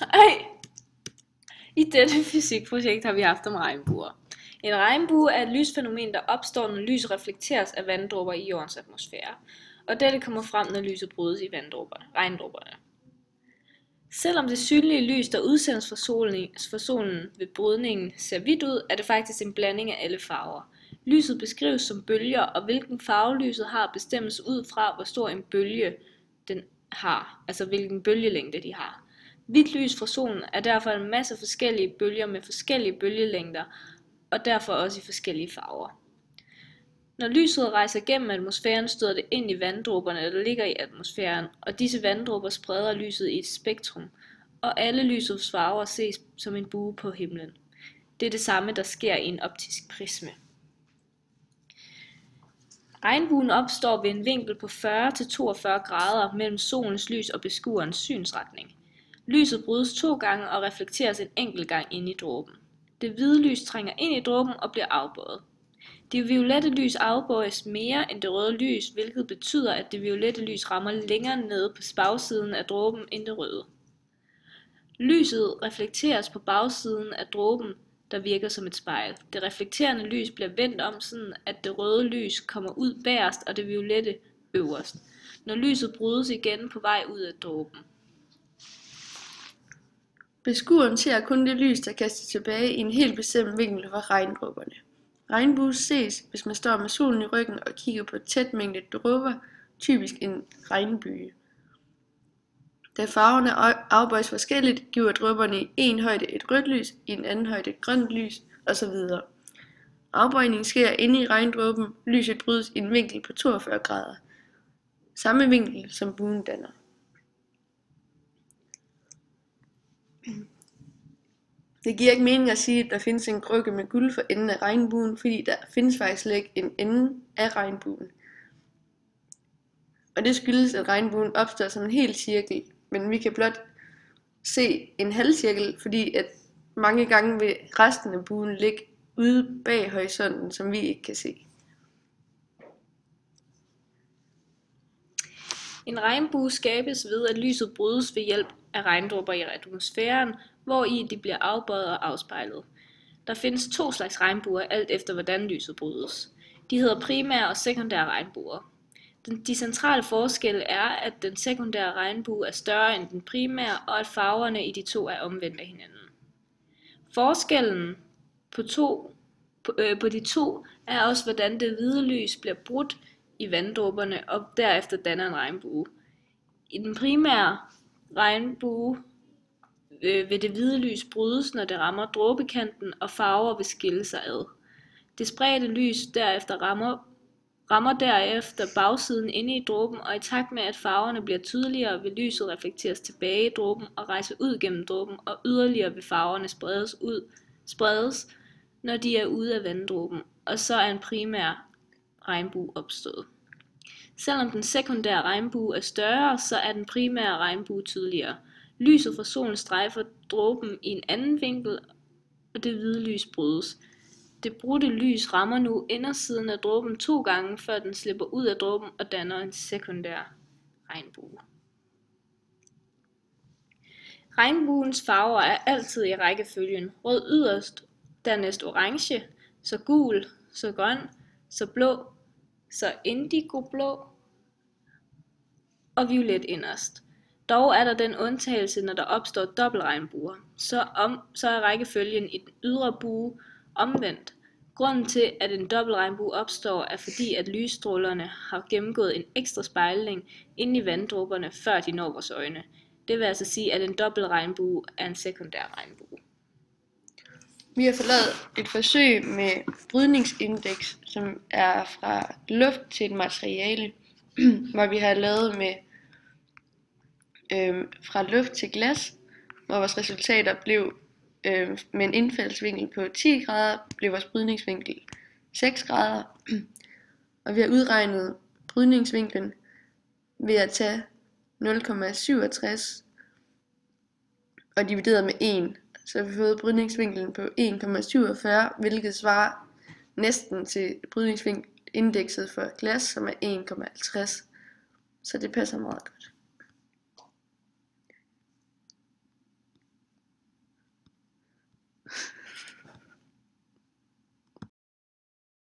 Ej! I dette fysikprojekt har vi haft om regnbuer. En regnbue er et lysfænomen, der opstår, når lys reflekteres af vanddråber i jordens atmosfære, og dette kommer frem, når lyset brydes i regndråberne. Selvom det synlige lys, der udsendes fra solen ved brydningen, ser hvidt ud, er det faktisk en blanding af alle farver. Lyset beskrives som bølger, og hvilken farve lyset har bestemmes ud fra, hvor stor en bølge den har, altså hvilken bølgelængde de har. Hvidt lys fra solen er derfor en masse forskellige bølger med forskellige bølgelængder, og derfor også i forskellige farver. Når lyset rejser gennem atmosfæren, støder det ind i vanddråberne, der ligger i atmosfæren, og disse vanddråber spreder lyset i et spektrum, og alle lysets farver ses som en bue på himlen. Det er det samme, der sker i en optisk prisme. Regnbuen opstår ved en vinkel på 40 til 42 grader mellem solens lys og beskuerens synsretning. Lyset brydes 2 gange og reflekteres en enkelt gang ind i dråben. Det hvide lys trænger ind i dråben og bliver afbøjet. Det violette lys afbøjes mere end det røde lys, hvilket betyder, at det violette lys rammer længere nede på bagsiden af dråben end det røde. Lyset reflekteres på bagsiden af dråben, der virker som et spejl. Det reflekterende lys bliver vendt om, sådan at det røde lys kommer ud bagerst og det violette øverst, når lyset brydes igen på vej ud af dråben. Beskueren ser kun det lys, der kastes tilbage i en helt bestemt vinkel fra regndråberne. Regnbue ses, hvis man står med solen i ryggen og kigger på tæt mængde dråber, typisk en regnbyge. Da farverne afbøjes forskelligt, giver dråberne i en højde et rødt lys, i en anden højde et grønt lys, osv. Afbøjningen sker inde i regndråben, lyset brydes i en vinkel på 42 grader. Samme vinkel som buen danner. Det giver ikke mening at sige, at der findes en krukke med guld for enden af regnbuen, fordi der findes faktisk slet ikke en ende af regnbuen. Og det skyldes, at regnbuen opstår som en hel cirkel, men vi kan blot se en halvcirkel, fordi at mange gange vil resten af buen ligge ude bag horisonten, som vi ikke kan se. En regnbue skabes ved, at lyset brydes ved hjælp af regndråber i atmosfæren, hvori de bliver afbøjet og afspejlet. Der findes 2 slags regnbuer, alt efter hvordan lyset brydes. De hedder primære og sekundære regnbuer. De centrale forskelle er, at den sekundære regnbue er større end den primære, og at farverne i de to er omvendt af hinanden. Forskellen på de to er også, hvordan det hvide lys bliver brudt i vanddråberne og derefter danner en regnbue. I den primære regnbue vil det hvide lys brydes, når det rammer dråbekanten, og farver vil skille sig ad. Det spredte lys derefter rammer derefter bagsiden inde i dråben, og i takt med at farverne bliver tydeligere, vil lyset reflekteres tilbage i dråben og rejse ud gennem dråben, og yderligere vil farverne spredes, når de er ude af vanddråben, og så er en primær regnbue opstået. Selvom den sekundære regnbue er større, så er den primære regnbue tydeligere. Lyset fra solen strejfer dråben i en anden vinkel, og det hvide lys brydes. Det brudte lys rammer nu indersiden af dråben 2 gange, før den slipper ud af dråben og danner en sekundær regnbue. Regnbuens farver er altid i rækkefølgen: rød yderst, dernæst orange, så gul, så grøn, så blå, så indigoblå og violet inderst. Dog er der den undtagelse, når der opstår dobbeltregnbuer, så er rækkefølgen i den ydre bue omvendt. Grunden til, at en dobbeltregnbue opstår, er fordi, at lysstrålerne har gennemgået en ekstra spejling inde i vanddråberne, før de når vores øjne. Det vil altså sige, at en dobbeltregnbue er en sekundær regnbue. Vi har forladt et forsøg med brydningsindeks, som er fra luft til et materiale, hvor vi har lavet med fra luft til glas, hvor vores resultater blev med en indfaldsvinkel på 10 grader, blev vores brydningsvinkel 6 grader, og vi har udregnet brydningsvinklen ved at tage 0,67 og divideret med 1. Så vi har fået brydningsvinklen på 1,47, hvilket svarer næsten til brydningsvinkelindekset for glas, som er 1,50. Så det passer meget godt.